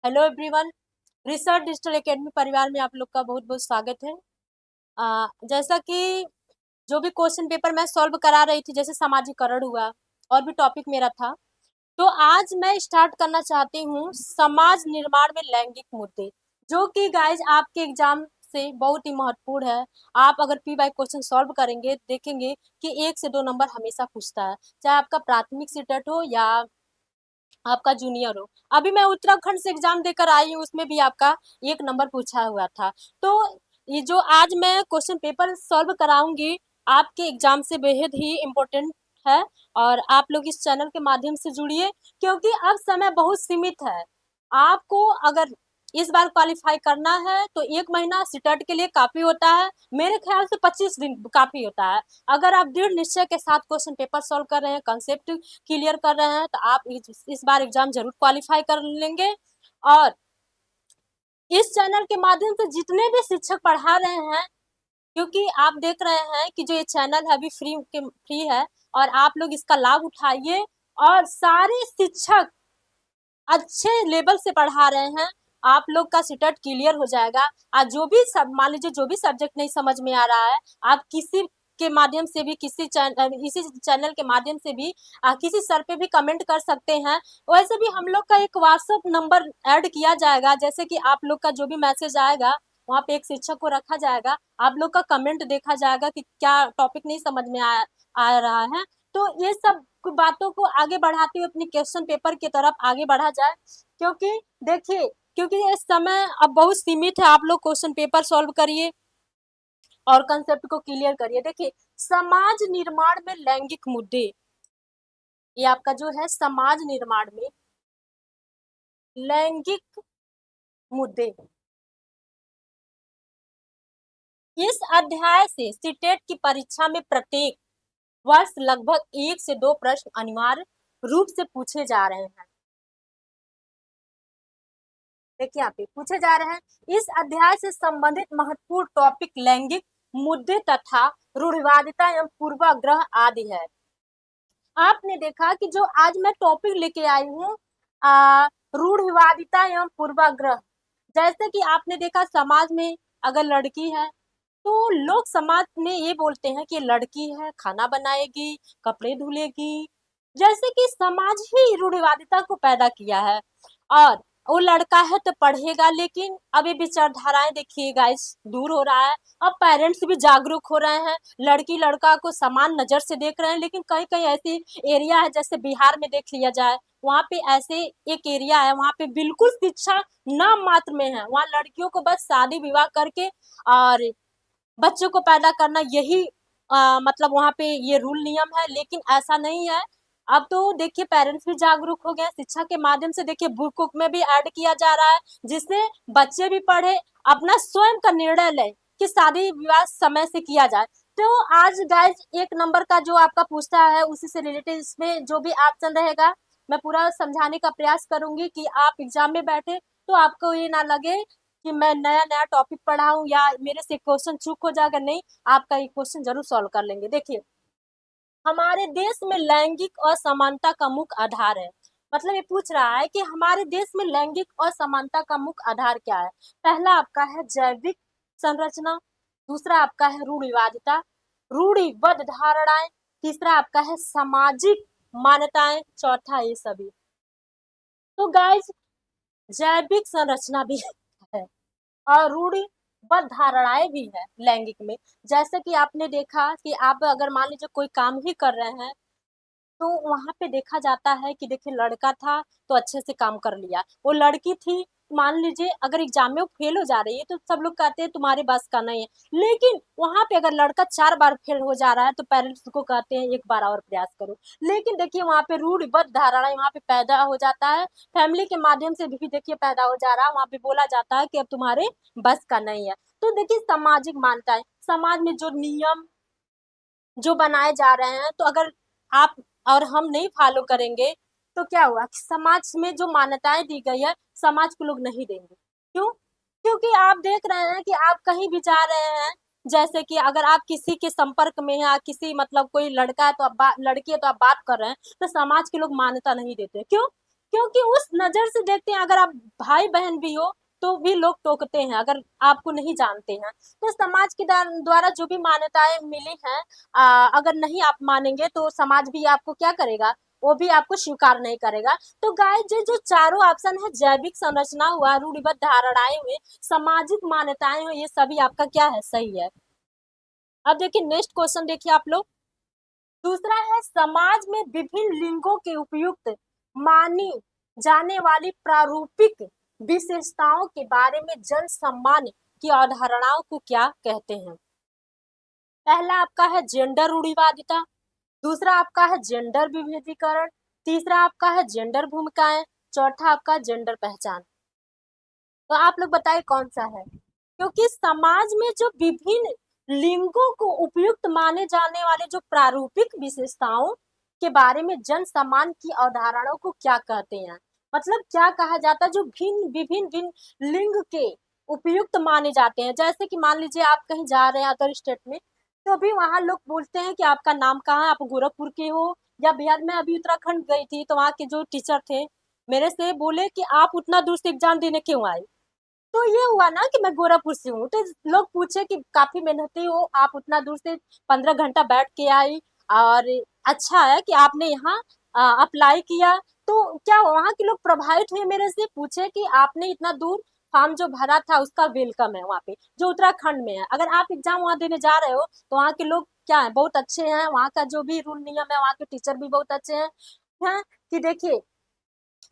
Hello everyone. Research digital academy परिवार में आप लोग का बहुत बहुत स्वागत है। जैसा कि जो भी क्वेश्चन पेपर मैं सॉल्व करा रही थी, जैसे समाजीकरण हुआ और भी टॉपिक मेरा था, तो आज मैं स्टार्ट करना चाहती हूँ समाज निर्माण में लैंगिक मुद्दे, जो कि गाइज आपके एग्जाम से बहुत ही महत्वपूर्ण है। आप अगर पी वाई क्वेश्चन सॉल्व करेंगे, देखेंगे कि 1 से 2 नंबर हमेशा पूछता है, चाहे आपका प्राथमिक सीटेट हो या आपका जूनियर हो। अभी मैं उत्तराखंड से एग्जाम देकर आई हूँ, उसमें भी आपका 1 नंबर पूछा हुआ था। तो ये जो आज मैं क्वेश्चन पेपर सॉल्व कराऊंगी, आपके एग्जाम से बेहद ही इम्पोर्टेंट है। और आप लोग इस चैनल के माध्यम से जुड़िए, क्योंकि अब समय बहुत सीमित है। आपको अगर इस बार क्वालिफाई करना है तो 1 महीना सीटेट के लिए काफी होता है। मेरे ख्याल से 25 दिन काफी होता है। अगर आप दृढ़ निश्चय के साथ क्वेश्चन पेपर सॉल्व कर रहे हैं, कंसेप्ट क्लियर कर रहे हैं, तो आप इस बार एग्जाम जरूर क्वालिफाई कर लेंगे। और इस चैनल के माध्यम से जितने भी शिक्षक पढ़ा रहे हैं, क्योंकि आप देख रहे हैं कि जो ये चैनल है अभी फ्री है, और आप लोग इसका लाभ उठाइए। और सारे शिक्षक अच्छे लेवल से पढ़ा रहे हैं, आप लोग का सीटेट क्लियर हो जाएगा। आज जो भी सब मान लीजिए, जो भी सब्जेक्ट नहीं समझ में आ रहा है, आप किसी के माध्यम से भी, इसी चैनल के माध्यम से भी किसी सर पे भी कमेंट कर सकते हैं। वैसे भी हम लोग का एक व्हाट्सएप नंबर ऐड किया जाएगा, जैसे कि आप लोग का जो भी मैसेज आएगा, वहाँ पे एक शिक्षक को रखा जाएगा, आप लोग का कमेंट देखा जाएगा कि क्या टॉपिक नहीं समझ में आ रहा है। तो ये सब बातों को आगे बढ़ाते हुए अपनी क्वेश्चन पेपर की तरफ आगे बढ़ा जाए, क्योंकि देखिए, क्योंकि ये समय अब बहुत सीमित है। आप लोग क्वेश्चन पेपर सॉल्व करिए और कंसेप्ट को क्लियर करिए। देखिए, समाज निर्माण में लैंगिक मुद्दे, ये आपका जो है समाज निर्माण में लैंगिक मुद्दे, इस अध्याय से सीटेट की परीक्षा में प्रत्येक वर्ष लगभग 1 से 2 प्रश्न अनिवार्य रूप से पूछे जा रहे हैं। देखिए, यहाँ पे पूछे जा रहे हैं, इस अध्याय से संबंधित महत्वपूर्ण टॉपिक लैंगिक मुद्दे तथा रूढ़िवादिता एवं पूर्वाग्रह आदि है। आपने देखा कि जो आज मैं टॉपिक लेके आई हूँ, रूढ़िवादिता एवं पूर्वाग्रह। जैसे कि आपने देखा, समाज में अगर लड़की है तो लोग समाज में ये बोलते हैं कि लड़की है, खाना बनाएगी, कपड़े धुलेगी। जैसे कि समाज ही रूढ़िवादिता को पैदा किया है। और वो लड़का है तो पढ़ेगा, लेकिन अब ये विचारधाराएं देखिए गाइस, दूर हो रहा है। अब पेरेंट्स भी जागरूक हो रहे हैं, लड़की लड़का को समान नजर से देख रहे हैं। लेकिन कहीं कहीं ऐसी एरिया है, जैसे बिहार में देख लिया जाए, वहाँ पे ऐसे एक एरिया है, वहाँ पे बिल्कुल शिक्षा नाम मात्र में है। वहाँ लड़कियों को बस शादी विवाह करके और बच्चों को पैदा करना, यही मतलब वहाँ पे ये रूल नियम है। लेकिन ऐसा नहीं है। अब तो देखिए, पेरेंट्स भी जागरूक हो गए, शिक्षा के माध्यम से देखिए बुक बुक में भी ऐड किया जा रहा है, जिससे बच्चे भी पढ़े, अपना स्वयं का निर्णय लें कि शादी विवाह समय से किया जाए। तो आज गाइज 1 नंबर का जो आपका पूछता है, उसी से रिलेटेड इसमें जो भी ऑप्शन रहेगा, मैं पूरा समझाने का प्रयास करूंगी कि आप एग्जाम में बैठे तो आपको ये ना लगे कि मैं नया नया टॉपिक पढ़ा हूँ या मेरे से क्वेश्चन चूक हो जाएगा। नहीं, आपका ये क्वेश्चन जरूर सॉल्व कर लेंगे। देखिए, हमारे देश में लैंगिक असमानता का मुख्य आधार है। मतलब ये पूछ रहा है कि हमारे देश में लैंगिक असमानता का मुख्य आधार क्या है। पहला आपका है जैविक संरचना, दूसरा आपका है रूढ़िवादिता, रूढ़िबद्ध धारणाएं, तीसरा आपका है सामाजिक मान्यताएं, चौथा ये सभी। तो गाइज, जैविक संरचना भी है और रूढ़िबद्ध धारणाएं भी है लैंगिक में। जैसे कि आपने देखा कि आप अगर मान लीजिए कोई काम ही कर रहे हैं, तो वहां पे देखा जाता है कि देखिए, लड़का था तो अच्छे से काम कर लिया, वो लड़की थी, मान लीजिए अगर एग्जाम में वो फेल हो जा रही है तो सब लोग कहते हैं तुम्हारे बस का नहीं है। लेकिन वहां पे अगर लड़का 4 बार फेल हो जा रहा है तो पेरेंट्स को कहते हैं 1 बार और प्रयास करो। लेकिन देखिए, वहां पे रूढ़िबद्ध धारणा वहां पे पैदा हो जाता है, फैमिली के माध्यम से भी देखिए पैदा हो जा रहा है। वहां पे बोला जाता है कि अब तुम्हारे बस का नहीं है। तो देखिए, सामाजिक मान्यताएं, समाज में जो नियम जो बनाए जा रहे हैं, तो अगर आप और हम नहीं फॉलो करेंगे तो क्या हुआ कि समाज में जो मान्यताएं दी गई है, समाज को लोग नहीं देंगे। क्यों? क्योंकि आप देख रहे हैं कि आप कहीं भी जा रहे हैं, जैसे कि अगर आप किसी के संपर्क में या किसी मतलब कोई लड़का है तो आप लड़की है तो आप बात कर रहे हैं, तो समाज के लोग मान्यता नहीं देते। क्यों? क्योंकि उस नजर से देखते हैं, अगर आप भाई बहन भी हो तो भी लोग टोकते हैं अगर आपको नहीं जानते हैं। तो समाज के द्वारा जो भी मान्यताएं मिली हैं, अगर नहीं आप मानेंगे तो समाज भी आपको क्या करेगा, वो भी आपको स्वीकार नहीं करेगा। तो गाइस जो जो चारों ऑप्शन है, जैविक संरचना हुआ, रूढ़िबद्ध धारणाएं हुए, सामाजिक मान्यताएं हुई, ये सभी आपका क्या है, सही है। अब देखिए नेक्स्ट क्वेश्चन देखिए आप लोग। दूसरा है, समाज में विभिन्न लिंगों के उपयुक्त मानी जाने वाली प्रारूपिक विशेषताओं के बारे में जन सम्मान की अवधारणाओं को क्या कहते हैं। पहला आपका है जेंडर रूढ़िवादिता, दूसरा आपका है जेंडर विभेदीकरण, तीसरा आपका है जेंडर भूमिकाएं, चौथा आपका जेंडर पहचान। तो आप लोग बताइए कौन सा है, क्योंकि समाज में जो विभिन्न लिंगों को उपयुक्त माने जाने वाले जो प्रारूपिक विशेषताओं के बारे में जन सम्मान की अवधारणाओं को क्या कहते हैं, मतलब क्या कहा जाता है जो भिन्न विभिन्न भिन्न लिंग के उपयुक्त माने जाते हैं। जैसे कि मान लीजिए आप कहीं जा रहे हैं अदर स्टेट में, तो भी वहां लोग बोलते हैं कि आपका नाम कहाँ है, आप गोरखपुर के हो या बिहार। में अभी उत्तराखंड गई थी तो वहाँ के जो टीचर थे मेरे से बोले कि आप उतना दूर से एग्जाम देने क्यों आए। तो ये हुआ ना कि मैं गोरखपुर से हूँ, तो लोग पूछे कि काफी मेहनती हो आप, उतना दूर से 15 घंटा बैठ के आई, और अच्छा है कि आपने यहाँ अप्लाई किया। तो क्या वहाँ के लोग प्रभावित हुए मेरे से, पूछे कि आपने इतना दूर फॉर्म जो भरा था उसका वेलकम है वहाँ पे जो उत्तराखंड में है। अगर आप एग्जाम वहाँ देने जा रहे हो तो वहाँ के लोग क्या है, बहुत अच्छे हैं, वहाँ का जो भी रूल नियम है, वहाँ के टीचर भी बहुत अच्छे हैं कि देखिए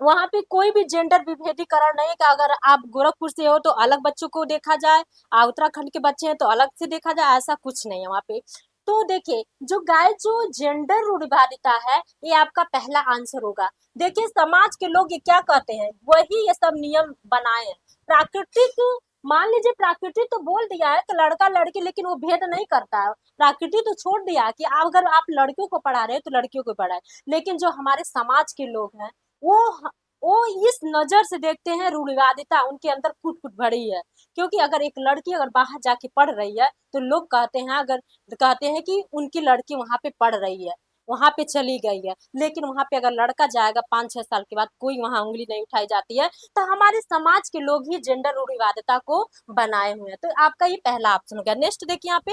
वहां पे कोई भी जेंडर विभेदीकरण नहीं कि अगर आप गोरखपुर से हो तो अलग बच्चों को देखा जाए, उत्तराखंड के बच्चे हैं तो अलग से देखा जाए, ऐसा कुछ नहीं है वहां पे। तो देखिए जो गाय जो जेंडर रूढ़िवादिता है, ये आपका पहला आंसर होगा। देखिए समाज के लोग ये क्या कहते हैं, वही ये सब नियम बनाए हैं। प्राकृतिक, मान लीजिए प्रकृति तो बोल दिया है कि लड़का लड़की, लेकिन वो भेद नहीं करता है। प्रकृति तो छोड़ दिया कि अगर आप लड़कियों को पढ़ा रहे हो तो लड़कियों को पढ़ाए, लेकिन जो हमारे समाज के लोग हैं वो वो इस नजर से देखते हैं, रूढ़िवादिता उनके अंदर फूट फूट भरी है। क्योंकि अगर एक लड़की अगर बाहर जाके पढ़ रही है तो लोग कहते हैं, अगर कहते हैं कि उनकी लड़की वहां पे पढ़ रही है, वहां पे चली गई है, लेकिन वहां पे अगर लड़का जाएगा 5-6 साल के बाद कोई वहां उंगली नहीं उठाई जाती है। तो हमारे समाज के लोग ही जेंडर रूढ़िवादिता को बनाए हुए हैं। तो आपका ये पहला ऑप्शन हो गया। नेक्स्ट देखिए यहाँ पे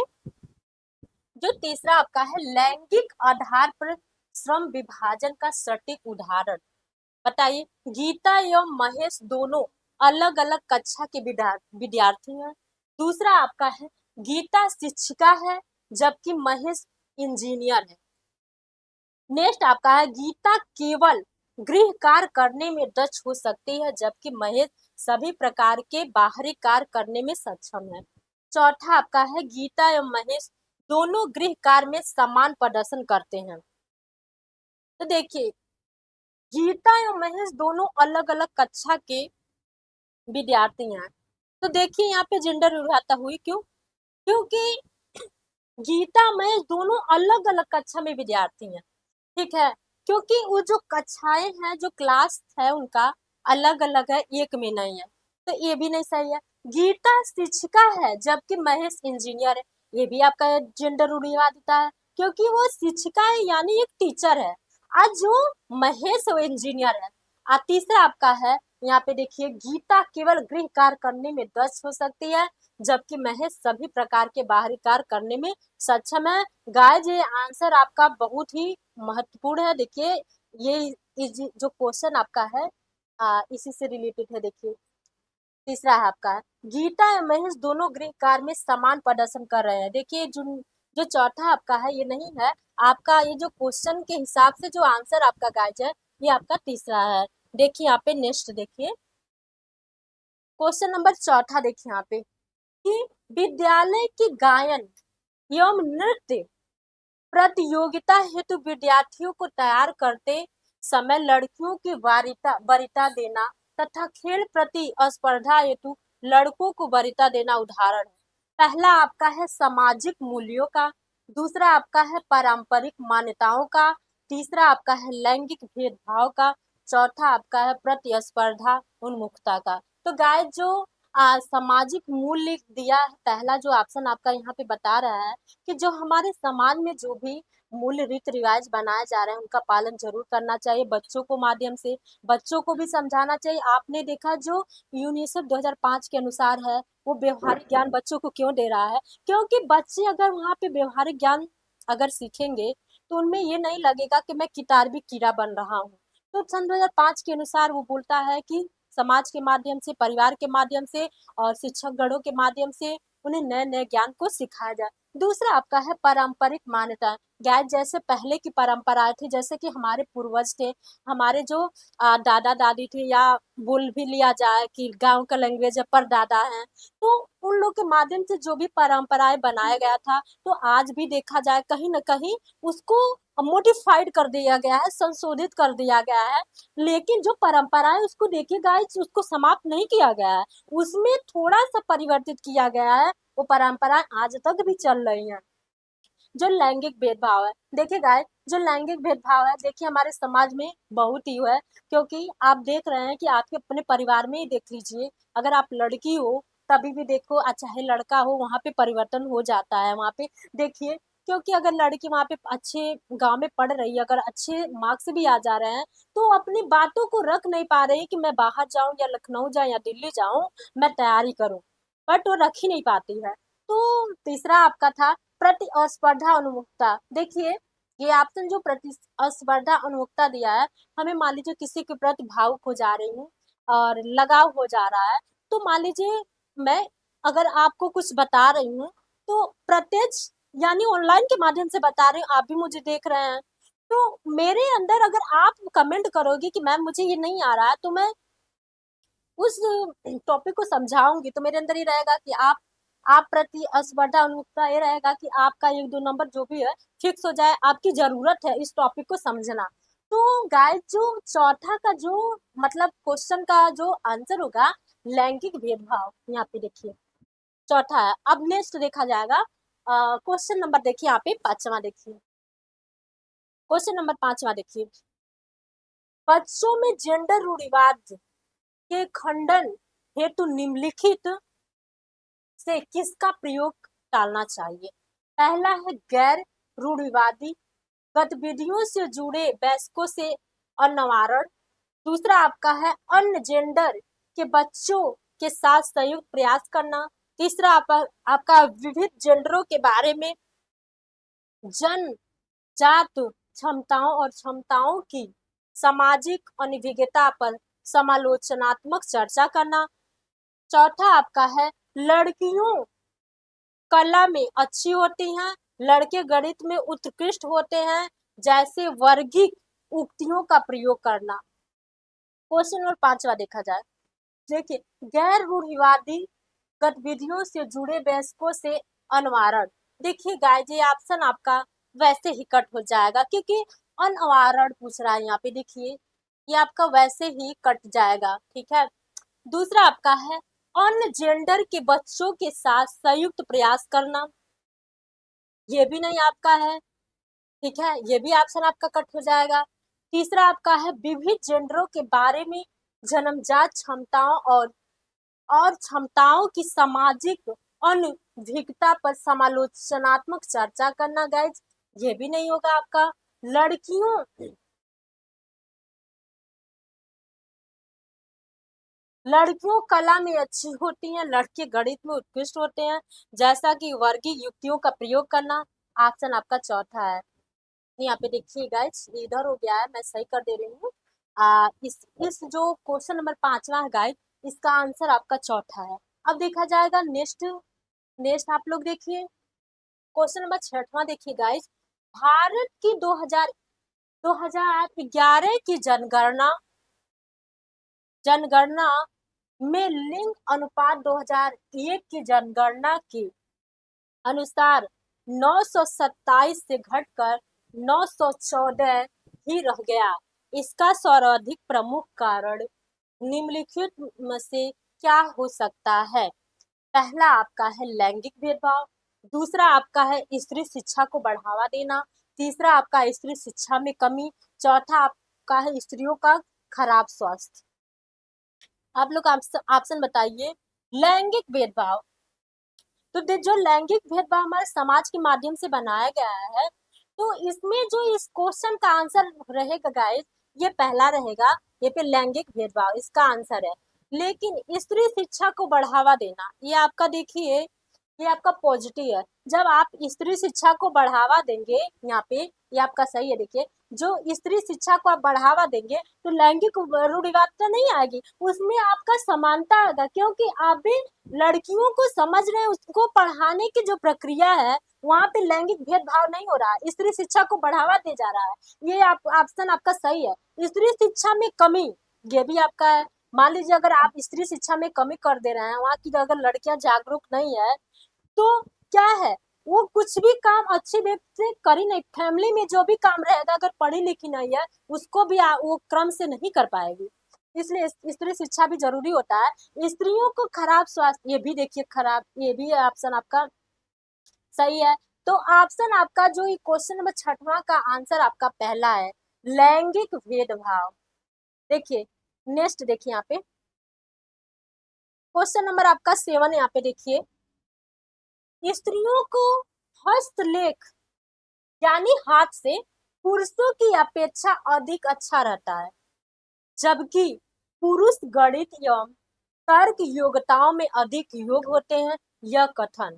जो तीसरा आपका है, लैंगिक आधार पर श्रम विभाजन का सटीक उदाहरण बताइए। गीता एवं महेश दोनों अलग अलग कक्षा के विद्यार्थी हैं। दूसरा आपका है, गीता शिक्षिका है जबकि महेश इंजीनियर है। नेक्स्ट आपका है, गीता केवल गृह कार्य करने में दक्ष हो सकती है जबकि महेश सभी प्रकार के बाहरी कार्य करने में सक्षम है। चौथा आपका है, गीता एवं महेश दोनों गृह कार्य में समान प्रदर्शन करते हैं। तो देखिए गीता एवं महेश दोनों अलग अलग कक्षा के विद्यार्थी हैं। तो देखिए यहाँ पे जेंडर विभागता हुई क्यों, क्योंकि गीता महेश दोनों अलग अलग कक्षा में विद्यार्थी हैं, ठीक है। क्योंकि वो जो कक्षाएं हैं, जो क्लास है उनका अलग अलग है, एक में नहीं है। तो ये भी नहीं सही है। गीता शिक्षिका है जबकि महेश इंजीनियर है, ये भी आपका जेंडर रूढ़िवादिता है, क्योंकि वो शिक्षिका है यानी एक टीचर है, आज जो महेश वो इंजीनियर है। तीसरा आपका है, यहाँ पे देखिए गीता केवल गृह कार्य करने में दक्ष हो सकती है जबकि महेश सभी प्रकार के बाहरी कार्य करने में सक्षम है। गाइस ये आंसर आपका बहुत ही महत्वपूर्ण है। देखिए ये जो क्वेश्चन आपका है इसी से रिलेटेड है। देखिए तीसरा है आपका, गीता और महेश दोनों गृह कार्य में समान प्रदर्शन कर रहे हैं। देखिए जो जो चौथा आपका है ये नहीं है आपका, ये जो क्वेश्चन के हिसाब से जो आंसर आपका गाइज है ये आपका तीसरा है। देखिए यहाँ पे नेक्स्ट देखिए क्वेश्चन नंबर चौथा, देखिए यहाँ पे कि विद्यालय की गायन एवं नृत्य प्रतियोगिता हेतु विद्यार्थियों को तैयार करते समय लड़कियों की वरीयता देना तथा खेल प्रतिस्पर्धा हेतु लड़कों को वरीयता देना उदाहरण है। पहला आपका है सामाजिक मूल्यों का, दूसरा आपका है पारंपरिक मान्यताओं का, तीसरा आपका है लैंगिक भेदभाव का, चौथा आपका है प्रतिस्पर्धा उन्मुखता का। तो गाय जो सामाजिक मूल्य दिया है, पहला जो ऑप्शन आपका यहाँ पे बता रहा है कि जो हमारे समाज में जो भी मूल रीति रिवाज बनाए जा रहे हैं उनका पालन जरूर करना चाहिए। बच्चों को माध्यम से बच्चों को भी समझाना चाहिए। आपने देखा जो यूनिसेफ 2005 के अनुसार है, वो व्यवहारिक ज्ञान बच्चों को क्यों दे रहा है? क्योंकि बच्चे अगर वहाँ पे व्यवहारिक ज्ञान अगर सीखेंगे तो उनमें ये नहीं लगेगा कि मैं किताबी कीड़ा बन रहा हूँ। तो सन 2005 के अनुसार वो बोलता है कि समाज के माध्यम से, परिवार के माध्यम से और शिक्षक गणों के माध्यम से उन्हें नए नए ज्ञान को सिखाया जाए। दूसरा आपका है पारंपरिक मान्यता। गाय जैसे पहले की परंपराएं थी, जैसे कि हमारे पूर्वज थे, हमारे जो दादा दादी थे, या बोल भी लिया जाए कि गांव का लैंग्वेज है परदादा है, तो उन लोग के माध्यम से जो भी परंपराएं बनाया गया था, तो आज भी देखा जाए कहीं ना कहीं उसको मोडिफाइड कर दिया गया है, संशोधित कर दिया गया है। लेकिन जो परंपराएं उसको देखिए गाइस, उसको समाप्त नहीं किया गया है, उसमें थोड़ा सा परिवर्तित किया गया है। वो परंपराएं आज तक भी चल रही हैं। जो लैंगिक भेदभाव है, देखिए गाइस, जो लैंगिक भेदभाव है, देखिए हमारे समाज में बहुत ही है। क्योंकि आप देख रहे हैं कि आपके अपने परिवार में ही देख लीजिए, अगर आप लड़की हो तभी भी देखो, चाहे लड़का हो, वहाँ पे परिवर्तन हो जाता है वहाँ पे। देखिए, क्योंकि अगर लड़की वहाँ पे अच्छे गांव में पढ़ रही है, अगर अच्छे मार्क्स भी आ जा रहे हैं, तो अपनी बातों को रख नहीं पा रही कि मैं बाहर जाऊं या लखनऊ जाऊं या दिल्ली जाऊं, मैं तैयारी करूं, बट वो रख ही नहीं पाती है। तो तीसरा आपका था प्रतिस्पर्धा उन्मुखता। देखिए, ये ऑप्शन जो प्रतिस्पर्धा उन्मुखता दिया है, हमें मान लीजिए किसी के प्रति भावुक हो जा रही हूँ और लगाव हो जा रहा है, तो मान लीजिए मैं अगर आपको कुछ बता रही हूँ, तो प्रत्यक्ष यानी ऑनलाइन के माध्यम से बता रही हूँ, आप भी मुझे देख रहे हैं, तो मेरे अंदर अगर आप कमेंट करोगे कि मैम मुझे ये नहीं आ रहा है, तो मैं उस टॉपिक को समझाऊंगी, तो मेरे अंदर ये रहेगा कि आप प्रति स्पर्धा उन्मुखता ये रहेगा कि आपका एक दो नंबर जो भी है फिक्स हो जाए, आपकी जरूरत है इस टॉपिक को समझना। तो गाइस, जो चौथा का जो मतलब क्वेश्चन का जो आंसर होगा, लैंगिक भेदभाव, यहाँ पे देखिए चौथा है। अब नेक्स्ट देखा जाएगा क्वेश्चन नंबर, देखिए यहाँ पे पांचवा, देखिए क्वेश्चन नंबर पांचवा देखिए, बच्चों में जेंडर रूढ़िवाद के खंडन हेतु निम्नलिखित से किसका प्रयोग टालना चाहिए? पहला है गैर रूढ़िवादी गतिविधियों से जुड़े वयस्कों से अनिवारण। दूसरा आपका है अन्य जेंडर के बच्चों के साथ संयुक्त प्रयास करना। तीसरा आपका विविध जेंडरों के बारे में जन जात क्षमताओं और क्षमताओं की सामाजिक अनिविज्ञता पर समालोचनात्मक चर्चा करना। चौथा आपका है लड़कियों कला में अच्छी होती हैं, लड़के गणित में उत्कृष्ट होते हैं, जैसे वर्गिक उक्तियों का प्रयोग करना। क्वेश्चन नंबर पांचवा देखा जाए, देखिए गैर रूढ़िवादी गतिविधियों से जुड़े वयस्कों से अनिवारण। देखिए गाइस, ये ऑप्शन आपका वैसे ही कट हो जाएगा, क्योंकि अनिवारण पूछ रहा है यहाँ पे, देखिए ये आपका वैसे ही कट जाएगा, ठीक है। दूसरा आपका है अन्य जेंडर के बच्चों के साथ संयुक्त प्रयास करना, ये भी नहीं आपका है, ठीक है, ये भी ऑप्शन आपका कट हो जाएगा। तीसरा आपका है विविध जेंडरों के बारे में जन्मजात क्षमताओं और क्षमताओं की सामाजिक अनभिज्ञता पर समालोचनात्मक चर्चा करना। गाइज, ये भी नहीं होगा आपका। लड़कियों लड़कियों कला में अच्छी होती हैं, लड़के गणित में उत्कृष्ट होते हैं, जैसा कि वर्गीय युक्तियों का प्रयोग करना। ऑप्शन आपका चौथा है। यहाँ पे देखिए गाइस, इधर हो गया है, मैं सही कर दे रही हूँ। इस जो क्वेश्चन नंबर पांचवा है गाइस, इसका आंसर आपका चौथा है। अब देखा जाएगा नेक्स्ट नेक्स्ट आप लोग देखिए क्वेश्चन नंबर छठवां, देखिए गाइस, भारत की 2011 की जनगणना में लिंग अनुपात 2001 की जनगणना के अनुसार 927 से घटकर 914 ही रह गया। इसका सर्वाधिक प्रमुख कारण निम्नलिखित में से क्या हो सकता है? पहला आपका है लैंगिक भेदभाव, दूसरा आपका है स्त्री शिक्षा को बढ़ावा देना, तीसरा आपका स्त्री शिक्षा में कमी, चौथा आपका है स्त्रियों का खराब स्वास्थ्य। आप लोग ऑप्शन बताइए। लैंगिक भेदभाव, तो जो लैंगिक भेदभाव हमारे समाज के माध्यम से बनाया गया है, तो इसमें जो इस क्वेश्चन का आंसर रहेगा गाइस, ये पहला रहेगा, ये पे लैंगिक भेदभाव इसका आंसर है। लेकिन स्त्री शिक्षा को बढ़ावा देना, ये आपका देखिए, ये आपका पॉजिटिव है। जब आप स्त्री शिक्षा को बढ़ावा देंगे, यहाँ पे ये आपका सही है। देखिए, जो स्त्री शिक्षा को आप बढ़ावा देंगे तो लैंगिक रूढ़िवादिता नहीं आएगी, उसमें आपका समानता आएगा, क्योंकि आप भी लड़कियों को समझ रहे हैं, उसको पढ़ाने की जो प्रक्रिया है वहां पे लैंगिक भेदभाव नहीं हो रहा है, स्त्री शिक्षा को बढ़ावा दिया जा रहा है। ये आप ऑप्शन आपका सही है। स्त्री शिक्षा में कमी, ये भी आपका है। मान लीजिए अगर आप स्त्री शिक्षा में कमी कर दे रहे हैं, वहाँ की अगर लड़कियां जागरूक नहीं है, तो क्या है, वो कुछ भी काम अच्छे वे से कर ही नहीं, फैमिली में जो भी काम रहेगा अगर पढ़ी लिखी नहीं है उसको भी वो क्रम से नहीं कर पाएगी। इसलिए स्त्री शिक्षा भी जरूरी होता है। स्त्रियों को खराब स्वास्थ्य, ये भी देखिए खराब, ये भी ऑप्शन आपका सही है। तो ऑप्शन आपका जो क्वेश्चन नंबर छठवां का आंसर आपका पहला है, लैंगिक भेदभाव। देखिए नेक्स्ट, देखिए यहाँ पे क्वेश्चन नंबर आपका 7 यहाँ पे देखिए, स्त्रियों को हस्तलेख यानी हाथ से पुरुषों की अपेक्षा अधिक अच्छा रहता है, जबकि पुरुष गणित एवं तर्क योग्यताओं में अधिक योग होते हैं। यह कथन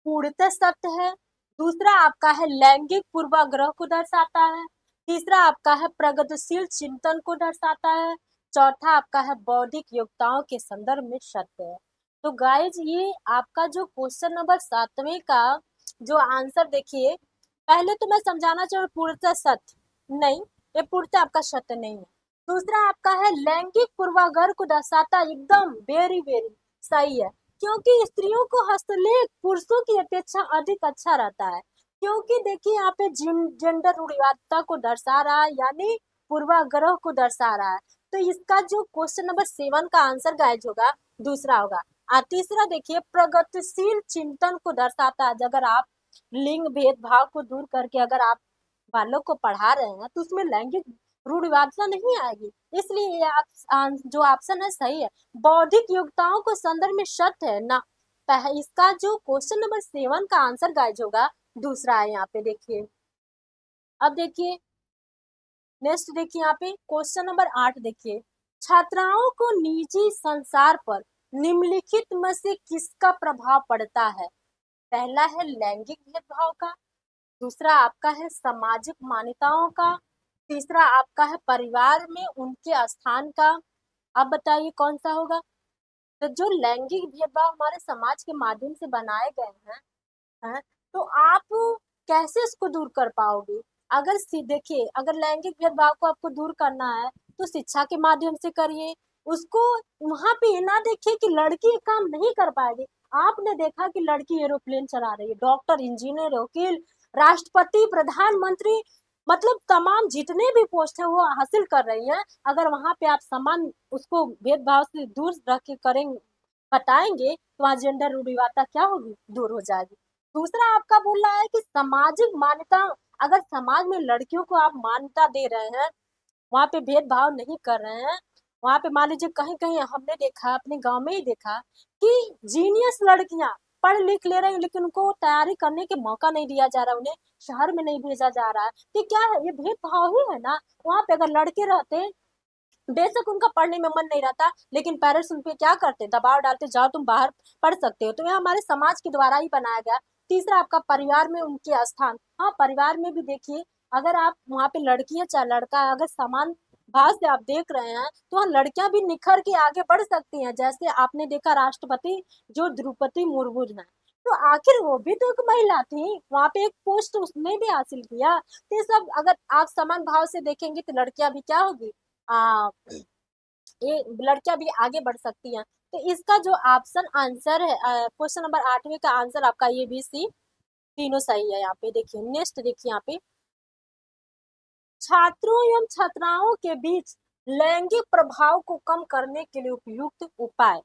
पूर्णतः सत्य है। दूसरा आपका है लैंगिक पूर्वाग्रह को दर्शाता है। तीसरा आपका है प्रगतिशील चिंतन को दर्शाता है। चौथा आपका है बौद्धिक योग्यताओं के संदर्भ में सत्य है। तो गाइज ये आपका जो क्वेश्चन नंबर 7वें का जो आंसर देखिए, पहले तो मैं समझाना चाहूँ पूर्णतः सत्य नहीं, ये पूर्णतः आपका सत्य नहीं है। दूसरा आपका है लैंगिक पूर्वाग्रह को दर्शाता, एकदम वेरी वेरी सही है, क्योंकि स्त्रियों को हस्तलेख पुरुषों की अपेक्षा अधिक अच्छा रहता है। क्योंकि देखिए यहाँ पे जेंडर रूढ़िवादिता को दर्शा रहा है, यानी पूर्वाग्रह को दर्शा रहा है। तो इसका जो क्वेश्चन नंबर 7 का आंसर गाइज होगा दूसरा होगा। और तीसरा देखिए प्रगतिशील चिंतन को दर्शाता है। अगर आप लिंग भेदभाव को दूर करके अगर आप बालक को पढ़ा रहे हैं तो उसमें लैंगिक रूढ़िवादिता नहीं आएगी। इसलिए ये जो ऑप्शन है सही है। बौद्धिक योग्यताओं को संदर्भ में सत्य है ना, इसका जो क्वेश्चन नंबर 7 का आंसर गाइज होगा दूसरा है। यहाँ पे देखिए, अब देखिए नेक्स्ट, देखिए यहाँ पे क्वेश्चन नंबर 8 देखिए, छात्राओं को निजी संसार पर निम्नलिखित में से किसका प्रभाव पड़ता है। पहला है लैंगिक भेदभाव का, दूसरा आपका है सामाजिक मान्यताओं का, तीसरा आपका है परिवार में उनके स्थान का। अब बताइए कौन सा होगा। तो जो लैंगिक भेदभाव हमारे समाज के माध्यम से बनाए गए हैं, तो आप कैसे इसको दूर कर पाओगे। अगर देखिए, अगर लैंगिक भेदभाव को आपको दूर करना है तो शिक्षा के माध्यम से करिए उसको। वहां पे ये ना देखिए कि लड़की ये काम नहीं कर पाएगी। आपने देखा कि लड़की एरोप्लेन चला रही है, डॉक्टर, इंजीनियर, वकील, राष्ट्रपति, प्रधानमंत्री, मतलब तमाम जितने भी पोस्ट है वो हासिल कर रही है। अगर वहां पे आप समान उसको भेदभाव से दूर रख के करेंगे, बताएंगे, तो वहाँ जेंडर रूढ़िवादिता क्या होगी, दूर हो जाएगी। दूसरा आपका बोल रहा है कि सामाजिक मान्यता, अगर समाज में लड़कियों को आप मान्यता दे रहे हैं, वहां पे भेदभाव नहीं कर रहे हैं, वहां पे मान लीजिए कहीं कहीं हमने देखा, अपने गांव में ही देखा कि जीनियस लड़कियां पढ़ लिख ले रही हैं, लेकिन उनको तैयारी करने के मौका नहीं दिया जा रहा, उन्हें शहर में नहीं भेजा जा रहा है। तो क्या है, ये भेदभाव ही है ना। वहां पे अगर लड़के रहते, बेशक उनका पढ़ने में मन नहीं रहता, लेकिन पेरेंट्स उन पे क्या करते, दबाव डालते, जाओ तुम बाहर पढ़ सकते हो। तो यह हमारे समाज के द्वारा ही बनाया गया। तीसरा आपका परिवार में उनके स्थान, हाँ परिवार में भी देखिए, अगर आप वहाँ पे लड़की है चाहे लड़का है, अगर समान भाव से आप देख रहे हैं तो वहाँ लड़कियां भी निखर के आगे बढ़ सकती हैं। जैसे आपने देखा राष्ट्रपति जो द्रौपदी मुर्मू है, तो आखिर वो भी तो एक महिला थी, वहां पे एक पोस्ट उसने भी हासिल किया। तो ये सब अगर आप समान भाव से देखेंगे तो लड़कियां भी क्या होगी, आ, ये लड़कियां भी आगे बढ़ सकती हैं। तो इसका जो ऑप्शन आंसर है क्वेश्चन नंबर 8वें का आंसर आपका ये भी सी तीनों सही है। यहाँ पे देखिए नेक्स्ट, देखिए यहाँ पे छात्रों एवं छात्राओं के बीच लैंगिक प्रभाव को कम करने के लिए उपयुक्त उपाय।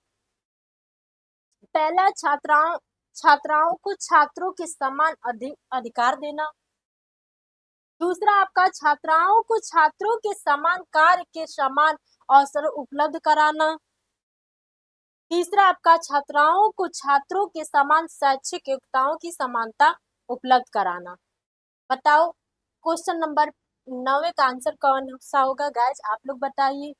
पहला, छात्राओं को छात्रों के समान अधिकार देना। दूसरा आपका छात्राओं को छात्रों के समान कार्य के समान अवसर उपलब्ध कराना। तीसरा आपका छात्राओं को छात्रों के समान शैक्षिक योग्यताओं की समानता उपलब्ध कराना। बताओ क्वेश्चन नंबर 9 का आंसर कौन सा होगा गाइस, आप लोग बताइए।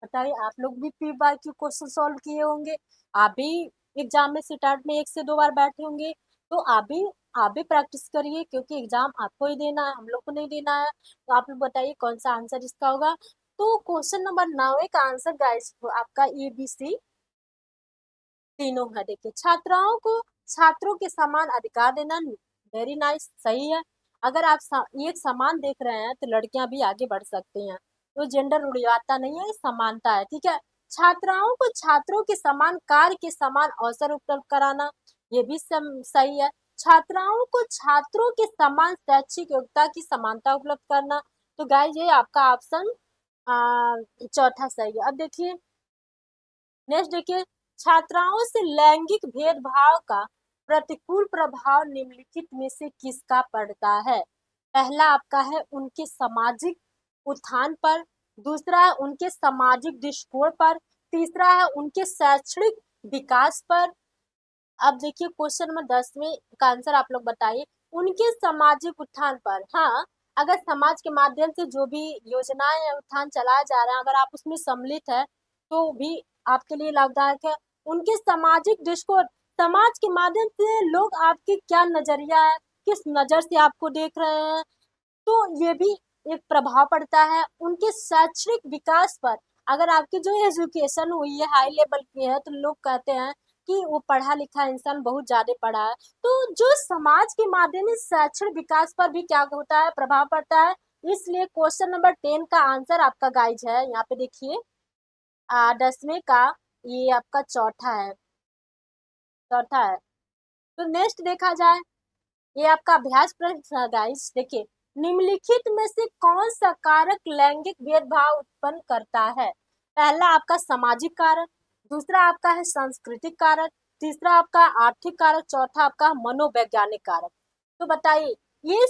बताइए, आप लोग भी प्री बार क्यू क्वेश्चन सॉल्व किए होंगे, आप भी एग्जाम में स्टार्ट में 1 से 2 बार बैठे होंगे, तो आप भी प्रैक्टिस करिए, क्योंकि एग्जाम आपको ही देना है, हम लोग को नहीं देना है। तो आप लोग बताइए कौन सा आंसर इसका होगा। तो क्वेश्चन नंबर 9 का आंसर गाइस आपका ABC तीनों है। देखिए, छात्रों के समान अधिकार देना, वेरी नाइस, सही है। अगर आप एक समान देख रहे हैं तो लड़कियां भी आगे बढ़ सकती हैं, तो जेंडर रूढ़िवादिता नहीं है, ये समानता है, ठीक है। छात्राओं को छात्रों के समान कार्य के समान अवसर उपलब्ध कराना, ये भी सही है। छात्राओं को छात्रों के समान शैक्षिक योग्यता की समानता उपलब्ध करना, तो गाइस ये आपका ऑप्शन चौथा सही है। अब देखिए नेक्स्ट, देखिए, छात्राओं से लैंगिक भेदभाव का प्रतिकूल प्रभाव निम्नलिखित में से किसका पड़ता है। पहला आपका है उनके सामाजिक उत्थान पर, दूसरा है उनके सामाजिक दृष्टिकोण पर, तीसरा है उनके शैक्षणिक विकास पर। अब देखिए क्वेश्चन नंबर 10 में का आंसर आप लोग बताइए। उनके सामाजिक उत्थान पर, हाँ, अगर समाज के माध्यम से जो भी योजनाएं या उत्थान चलाया जा रहा है, अगर आप उसमें सम्मिलित है तो भी आपके लिए लाभदायक है। उनके सामाजिक दृष्टिकोण, समाज के माध्यम से लोग आपकी क्या नजरिया है, किस नजर से आपको देख रहे हैं, तो ये भी एक प्रभाव पड़ता है। उनके शैक्षणिक विकास पर, अगर आपकी जो एजुकेशन हुई है हाई लेवल की है, तो लोग कहते हैं कि वो पढ़ा लिखा इंसान बहुत ज्यादा पढ़ा है, तो जो समाज के माध्यम से शैक्षणिक विकास पर भी क्या होता है, प्रभाव पड़ता है। इसलिए क्वेश्चन नंबर 10 का आंसर आपका गाइज है, यहाँ पे देखिए 10वें का, ये आपका चौथा है। तो नेक्स्ट देखा जाए, ये आपका अभ्यास प्रश्न है गाइस। देखिए, निम्नलिखित में से कौन सा कारक लैंगिक भेदभाव उत्पन्न करता है। पहला आपका सामाजिक कारक, दूसरा आपका है सांस्कृतिक कारक, तीसरा आपका आर्थिक कारक, चौथा आपका मनोवैज्ञानिक कारक। तो बताइए, ये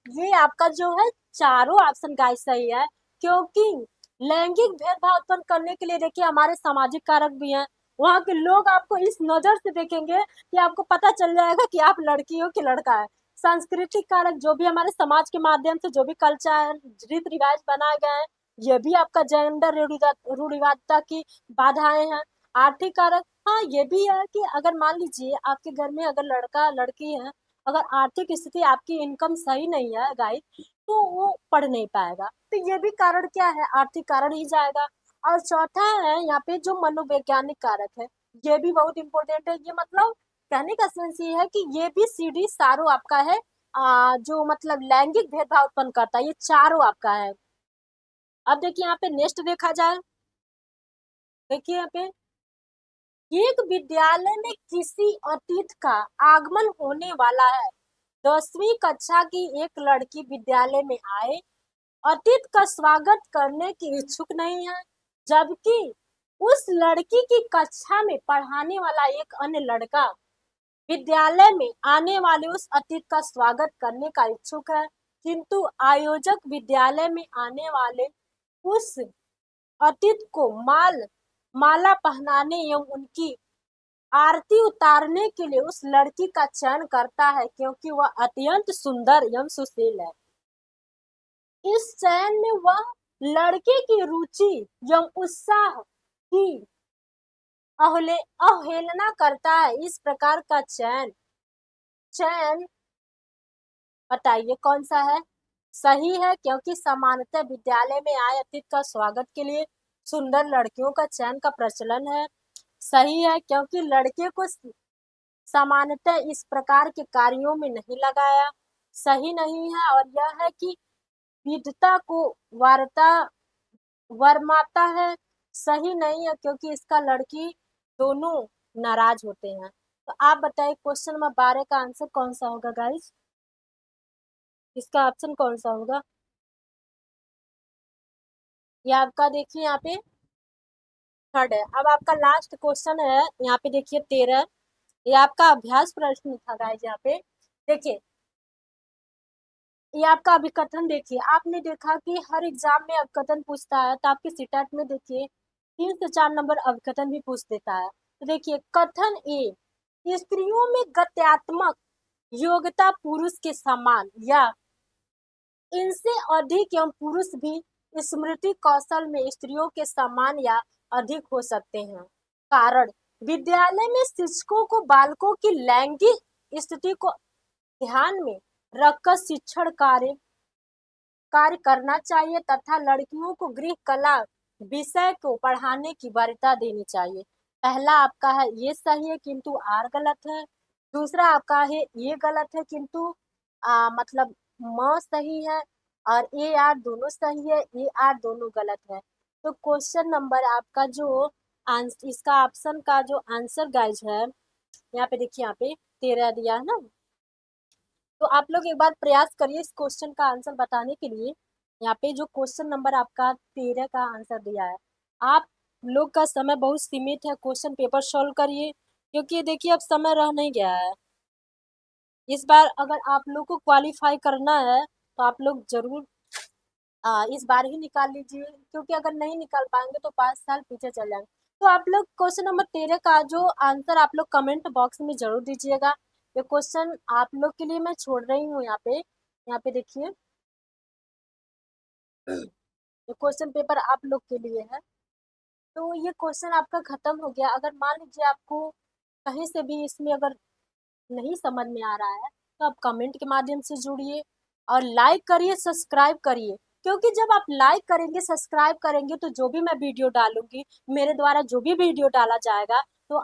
ये आपका जो है चारों ऑप्शन गाइस सही है, क्योंकि लैंगिक भेदभाव उत्पन्न करने के लिए देखिए हमारे सामाजिक कारक भी हैं। वहाँ के लोग आपको इस नजर से देखेंगे कि आपको पता चल जाएगा कि आप लड़की हो कि लड़का है। सांस्कृतिक कारक, जो भी हमारे समाज के माध्यम से जो भी कल्चर रीति रिवाज बनाए गए हैं, ये भी आपका जेंडर रूढ़िवादिता की बाधाएं हैं। आर्थिक कारक, हाँ, ये भी है कि अगर मान लीजिए आपके घर में अगर लड़का लड़की है, अगर आर्थिक स्थिति आपकी इनकम सही नहीं है गाइस, तो वो पढ़ नहीं पाएगा, तो ये भी कारण क्या है, आर्थिक कारण ही जाएगा। और चौथा है यहाँ पे जो मनोवैज्ञानिक कारक है, ये भी बहुत इंपॉर्टेंट है। ये मतलब कहने का सेंस ये है कि ये भी सीढ़ी सारों आपका है, जो मतलब लैंगिक भेदभाव उत्पन्न करता है, ये चारों आपका है। अब देखिए यहाँ पे नेक्स्ट देखा जाए, देखिए यहाँ पे, एक विद्यालय में किसी अतिथि का आगमन होने वाला है। 10वीं कक्षा की एक लड़की विद्यालय में आए, अतिथि का स्वागत करने की इच्छुक नहीं है, जबकि उस लड़की की कक्षा में पढ़ाने वाला एक अन्य लड़का विद्यालय में आने वाले उस अतिथि का स्वागत करने का इच्छुक है, किंतु आयोजक विद्यालय में आने वाले उस अतिथि को माला पहनाने एवं उनकी आरती उतारने के लिए उस लड़की का चयन करता है, क्योंकि वह अत्यंत सुंदर एवं सुशील है। इस चयन में वह लड़के की रुचि एवं उत्साह की अवहेलना करता है। इस प्रकार का चयन चयन बताइए कौन सा है, सही है, क्योंकि सामान्यतः विद्यालय में आए अतिथि का स्वागत के लिए सुंदर लड़कियों का चयन का प्रचलन है। सही है, क्योंकि लड़के को सामान्यतः इस प्रकार के कार्यों में नहीं लगाया। सही नहीं है, और यह है कि विधता को वार्ता वर्माता है। सही नहीं है, क्योंकि इसका लड़की दोनों नाराज होते हैं। तो आप बताइए क्वेश्चन नंबर 12 का आंसर कौन सा होगा गाइस, इसका ऑप्शन कौन सा होगा। ये आपका देखिए यहाँ पे थर्ड है। अब आपका लास्ट क्वेश्चन है यहाँ पे, देखिए 13, ये आपका अभ्यास प्रश्न था गाइस। यहाँ पे देखिए, ये आपका अभिकथन देखिए, आपने देखा कि हर एग्जाम में अभिकथन पूछता है, तो आपके सीटेट में देखिए 3 से 4 नंबर अभिकथन भी पूछ देता है। तो देखिए, कथन ए, स्त्रियों में गत्यात्मक योग्यता पुरुष के समान या इनसे अधिक एवं पुरुष भी स्मृति कौशल में स्त्रियों के समान या अधिक हो सकते हैं। कारण, विद्यालय में शिक्षकों को बालकों की लैंगिक स्थिति को ध्यान में रखकर शिक्षण कार्य करना चाहिए तथा लड़कियों को गृह कला विषय को पढ़ाने की वरीयता देनी चाहिए। पहला आपका है ये सही है किंतु आर गलत है। दूसरा आपका है ये गलत है किंतु मतलब म सही है, और ए आर दोनों सही है, ए आर दोनों गलत है। तो क्वेश्चन नंबर आपका जो इसका ऑप्शन का जो आंसर गाइज है, यहाँ पे देखिए, यहाँ पे 13 दिया है ना। तो आप लोग एक बार प्रयास करिए इस क्वेश्चन का आंसर बताने के लिए। यहाँ पे जो क्वेश्चन नंबर आपका 13 का आंसर दिया है, आप लोग का समय बहुत सीमित है, क्वेश्चन पेपर सॉल्व करिए, क्योंकि देखिए अब समय रह नहीं गया है। इस बार अगर आप लोग को क्वालिफाई करना है तो आप लोग जरूर इस बार ही निकाल लीजिए, क्योंकि अगर नहीं निकाल पाएंगे तो 5 साल पीछे चल जाएंगे। तो आप लोग क्वेश्चन नंबर 13 का जो आंसर आप लोग कमेंट बॉक्स में जरूर दीजिएगा। ये क्वेश्चन आप लोग के लिए मैं छोड़ रही हूँ यहाँ पे देखिए, ये क्वेश्चन पेपर आप लोग के लिए है। तो ये क्वेश्चन आपका खत्म हो गया। अगर मान लीजिए आपको कहीं से भी इसमें अगर नहीं समझ में आ रहा है तो आप कमेंट के माध्यम से जुड़िए और लाइक करिए, सब्सक्राइब करिए, क्योंकि जब आप लाइक करेंगे, सब्सक्राइब करेंगे तो जो भी मैं वीडियो डालूंगी, मेरे द्वारा जो भी वीडियो डाला जाएगा, तो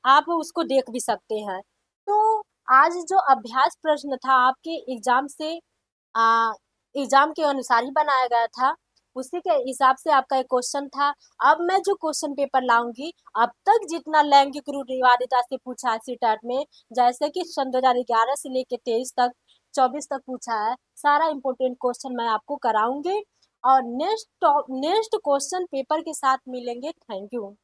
आप उसको देख भी सकते हैं। तो आज जो अभ्यास प्रश्न था आपके एग्जाम के अनुसार ही बनाया गया था, उसी के हिसाब से आपका एक क्वेश्चन था। अब मैं जो क्वेश्चन पेपर लाऊंगी, अब तक जितना लैंगिक रूढ़िवादिता से पूछा है सीटेट में, जैसे कि सन 2011 से लेके 23 तक 24 तक पूछा है, सारा इंपॉर्टेंट क्वेश्चन मैं आपको कराऊंगी। और नेक्स्ट क्वेश्चन पेपर के साथ मिलेंगे। Thank you.